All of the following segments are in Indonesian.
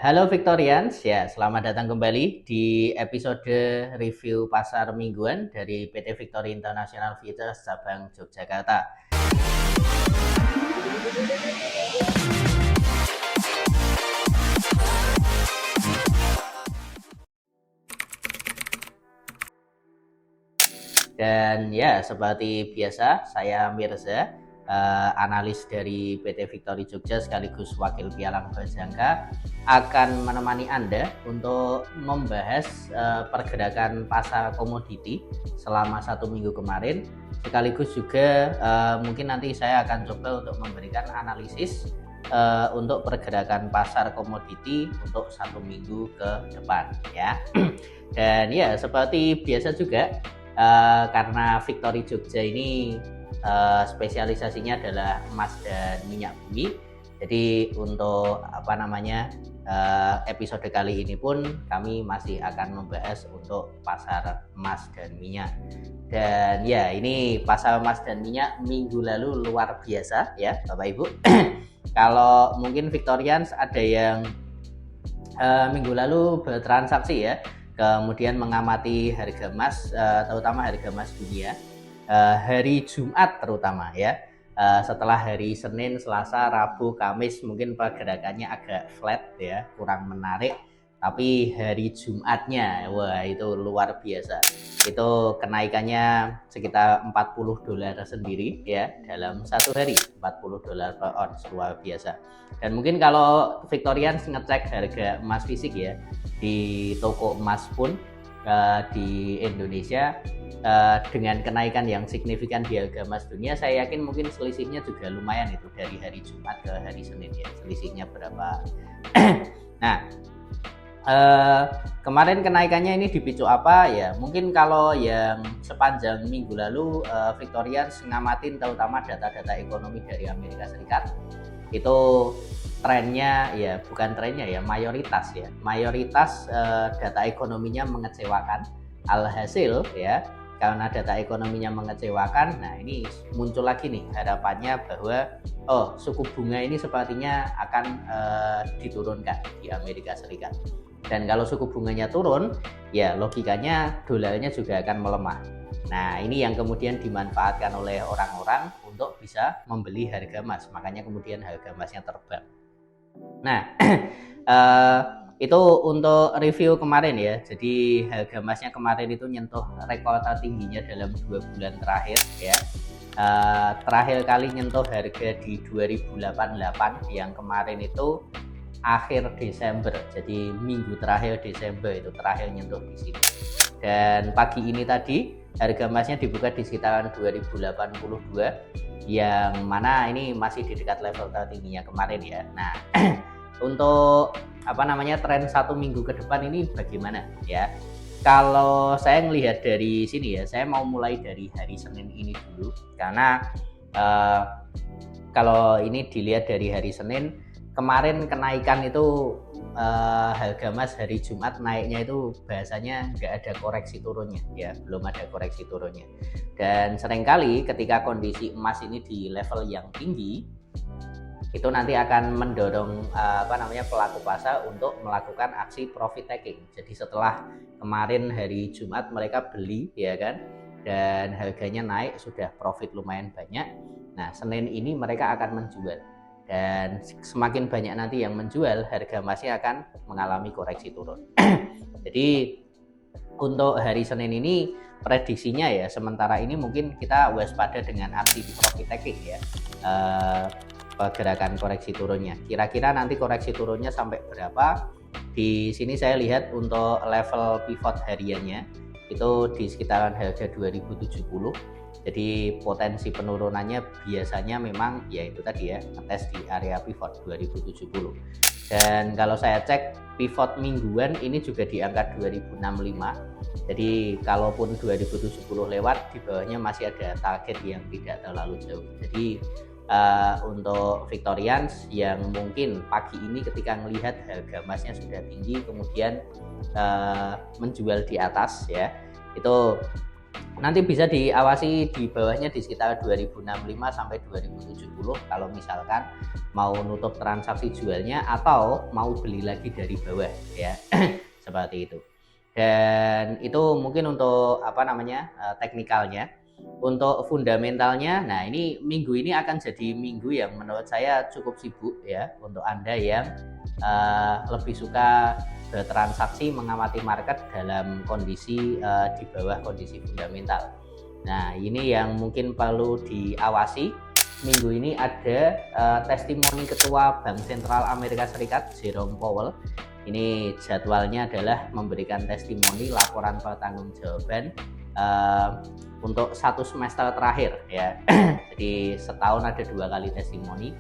Halo Victorians, ya selamat datang kembali di episode review pasar mingguan dari PT Victory International Futures cabang Yogyakarta. Dan ya seperti biasa saya Mirza, analis dari PT Victory Jogja sekaligus wakil pialang Bajangka, akan menemani Anda untuk membahas pergerakan pasar komoditi selama 1 minggu kemarin, sekaligus juga mungkin nanti saya akan coba untuk memberikan analisis untuk pergerakan pasar komoditi untuk 1 minggu ke depan ya. Dan ya seperti biasa juga, karena Victory Jogja ini spesialisasinya adalah emas dan minyak bumi. Jadi untuk episode kali ini pun kami masih akan membahas untuk pasar emas dan minyak. Dan ya ini pasar emas dan minyak minggu lalu luar biasa ya Bapak Ibu. Kalau mungkin Victorians ada yang minggu lalu bertransaksi ya, kemudian mengamati harga emas, terutama harga emas dunia hari Jumat terutama ya. Setelah hari Senin, Selasa, Rabu, Kamis mungkin pergerakannya agak flat ya, kurang menarik. Tapi hari Jumatnya, wah itu luar biasa. Itu kenaikannya sekitar $40 sendiri ya dalam satu hari, $40 per ons, luar biasa. Dan mungkin kalau Victorians ngecek harga emas fisik ya di toko emas pun di Indonesia, dengan kenaikan yang signifikan di harga emas dunia, saya yakin mungkin selisihnya juga lumayan itu dari hari Jumat ke hari Senin ya, selisihnya berapa. Nah, kemarin kenaikannya ini dipicu apa ya? Mungkin kalau yang sepanjang minggu lalu Victorians ngamatin terutama data-data ekonomi dari Amerika Serikat, itu trennya ya, bukan trennya ya, mayoritas data ekonominya mengecewakan. Alhasil ya, karena data ekonominya mengecewakan, nah ini muncul lagi nih harapannya bahwa suku bunga ini sepertinya akan diturunkan di Amerika Serikat. Dan kalau suku bunganya turun, ya logikanya dolarnya juga akan melemah. Nah ini yang kemudian dimanfaatkan oleh orang-orang untuk bisa membeli harga emas, makanya kemudian harga emasnya terbang. Nah itu untuk review kemarin ya. Jadi harga emasnya kemarin itu nyentuh rekor tertingginya dalam 2 bulan terakhir ya. Terakhir kali nyentuh harga di 2088 yang kemarin itu akhir Desember. Jadi minggu terakhir Desember itu terakhir nyentuh di sini. Dan pagi ini tadi harga emasnya dibuka di sekitaran 2082, yang mana ini masih di dekat level tertingginya kemarin ya. Nah untuk tren 1 minggu ke depan ini bagaimana ya? Kalau saya melihat dari sini ya, saya mau mulai dari hari Senin ini dulu, karena kalau ini dilihat dari hari Senin kemarin, kenaikan itu harga emas hari Jumat naiknya itu bahasanya nggak ada koreksi turunnya ya, belum ada koreksi turunnya. Dan seringkali ketika kondisi emas ini di level yang tinggi, itu nanti akan mendorong pelaku pasar untuk melakukan aksi profit taking. Jadi setelah kemarin hari Jumat mereka beli ya kan, dan harganya naik, sudah profit lumayan banyak. Nah Senin ini mereka akan menjual, dan semakin banyak nanti yang menjual, harga emasnya akan mengalami koreksi turun. Jadi untuk hari Senin ini prediksinya ya, sementara ini mungkin kita waspada dengan aksi profit taking ya, pergerakan koreksi turunnya. Kira-kira nanti koreksi turunnya sampai berapa? Di sini saya lihat untuk level pivot hariannya itu di sekitaran harga 2070. Jadi potensi penurunannya biasanya memang ya itu tadi ya, ngetes di area pivot 2070. Dan kalau saya cek pivot mingguan ini juga di angka 2065. Jadi kalaupun 2070 lewat, di bawahnya masih ada target yang tidak terlalu jauh. Jadi untuk Victorians yang mungkin pagi ini ketika melihat harga emasnya sudah tinggi kemudian menjual di atas ya, itu nanti bisa diawasi di bawahnya di sekitar 2065 sampai 2070 kalau misalkan mau nutup transaksi jualnya atau mau beli lagi dari bawah ya. Seperti itu. Dan itu mungkin untuk teknikalnya. Untuk fundamentalnya, nah ini minggu ini akan jadi minggu yang menurut saya cukup sibuk ya untuk Anda yang lebih suka bertransaksi mengamati market dalam kondisi di bawah kondisi fundamental. Nah ini yang mungkin perlu diawasi. Minggu ini ada testimoni Ketua Bank Sentral Amerika Serikat Jerome Powell. Ini jadwalnya adalah memberikan testimoni laporan pertanggungjawaban untuk 1 semester terakhir ya. Jadi setahun ada 2 kali testimoni,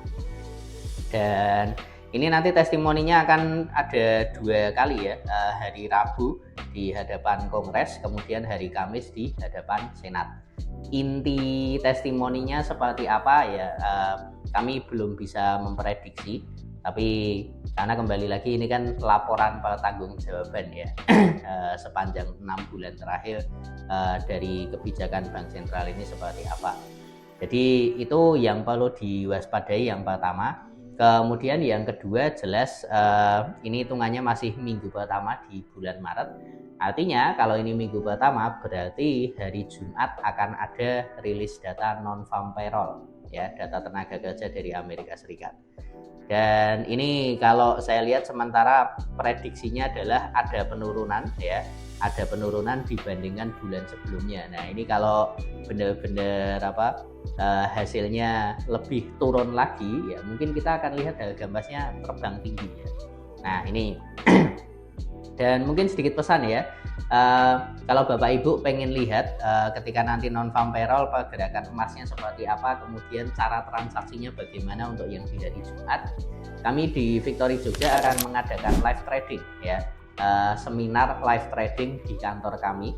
dan ini nanti testimoninya akan ada 2 kali ya, hari Rabu di hadapan Kongres, kemudian hari Kamis di hadapan Senat. Inti testimoninya seperti apa ya, kami belum bisa memprediksi, tapi karena kembali lagi ini kan laporan pertanggungjawaban ya, sepanjang 6 bulan terakhir dari kebijakan Bank Sentral ini seperti apa. Jadi itu yang perlu diwaspadai yang pertama. Kemudian yang kedua jelas ini hitungannya masih minggu pertama di bulan Maret. Artinya kalau ini minggu pertama berarti hari Jumat akan ada rilis data non-farm payroll ya, data tenaga kerja dari Amerika Serikat. Dan ini kalau saya lihat sementara prediksinya adalah ada penurunan ya, ada penurunan dibandingkan bulan sebelumnya. Nah ini kalau benar-benar hasilnya lebih turun lagi ya, mungkin kita akan lihat harga emasnya terbang tinggi ya. Nah ini dan mungkin sedikit pesan ya, kalau Bapak Ibu pengen lihat ketika nanti non-farm payroll pergerakan emasnya seperti apa, kemudian cara transaksinya bagaimana untuk yang di hari Jumat, kami di Victory Jogja akan mengadakan live trading ya, seminar live trading di kantor kami,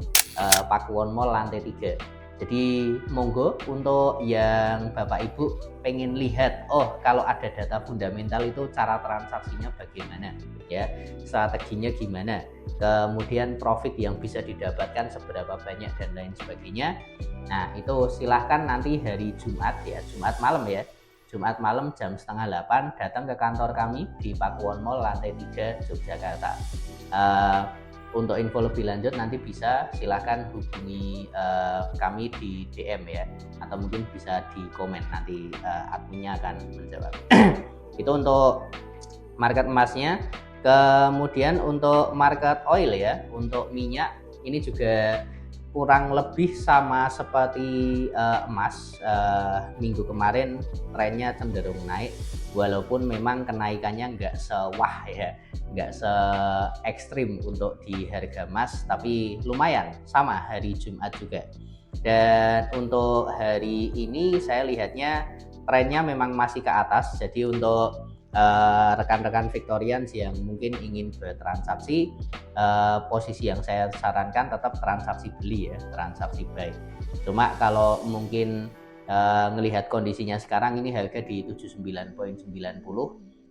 Pakuwon Mall lantai 3. Jadi monggo untuk yang Bapak Ibu pengen lihat, oh kalau ada data fundamental itu cara transaksinya bagaimana ya, strateginya gimana, kemudian profit yang bisa didapatkan seberapa banyak dan lain sebagainya. Nah itu silahkan nanti hari Jumat ya, Jumat malam ya, Jumat malam jam 7:30 datang ke kantor kami di Pakuwon Mall lantai 3 Yogyakarta. Untuk info lebih lanjut nanti bisa silahkan hubungi kami di DM ya, atau mungkin bisa di komen, nanti adminnya akan menjawab. Itu untuk market emasnya. Kemudian untuk market oil ya, untuk minyak ini juga kurang lebih sama seperti emas. Minggu kemarin trennya cenderung naik, walaupun memang kenaikannya nggak sewah ya, nggak se ekstrim untuk di harga emas, tapi lumayan sama hari Jumat juga. Dan untuk hari ini saya lihatnya trennya memang masih ke atas. Jadi untuk rekan-rekan Victorians yang mungkin ingin bertransaksi, posisi yang saya sarankan tetap transaksi beli ya, transaksi buy. Cuma kalau mungkin ngelihat kondisinya sekarang ini harga di 79.90,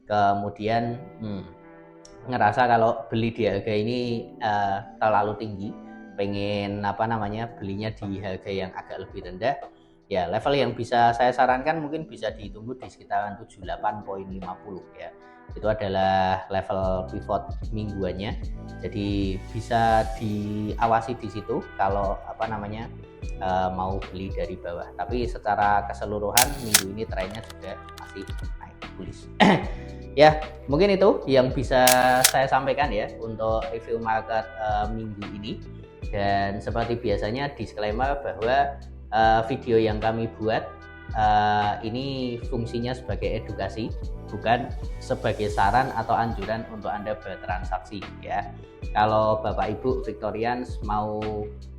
kemudian ngerasa kalau beli di harga ini terlalu tinggi, pengen belinya di harga yang agak lebih rendah ya, level yang bisa saya sarankan mungkin bisa ditunggu di sekitaran 78.50 ya. Itu adalah level pivot mingguannya. Jadi bisa diawasi di situ kalau mau beli dari bawah. Tapi secara keseluruhan minggu ini trennya juga masih naik bullish. Ya, mungkin itu yang bisa saya sampaikan ya untuk review market minggu ini. Dan seperti biasanya disclaimer bahwa video yang kami buat ini fungsinya sebagai edukasi, bukan sebagai saran atau anjuran untuk Anda bertransaksi ya. Kalau Bapak Ibu Victorians mau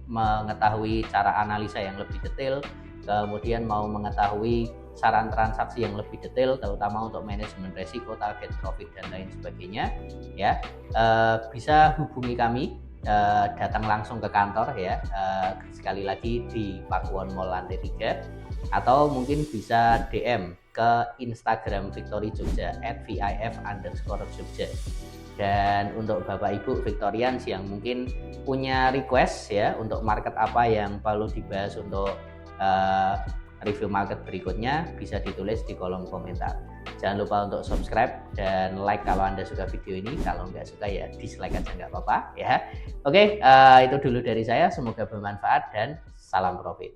mengetahui cara analisa yang lebih detail, kemudian mau mengetahui saran transaksi yang lebih detail, terutama untuk manajemen risiko, target profit dan lain sebagainya ya, bisa hubungi kami, datang langsung ke kantor ya, sekali lagi di Pakuwon Mall lantai 3, atau mungkin bisa DM ke Instagram Victory Jogja @vif_Jogja. Dan untuk Bapak Ibu Victorians yang mungkin punya request ya untuk market apa yang perlu dibahas untuk review market berikutnya, bisa ditulis di kolom komentar. Jangan lupa untuk subscribe dan like kalau Anda suka video ini. Kalau nggak suka ya dislike aja nggak apa-apa ya. Oke, itu dulu dari saya. Semoga bermanfaat dan salam profit.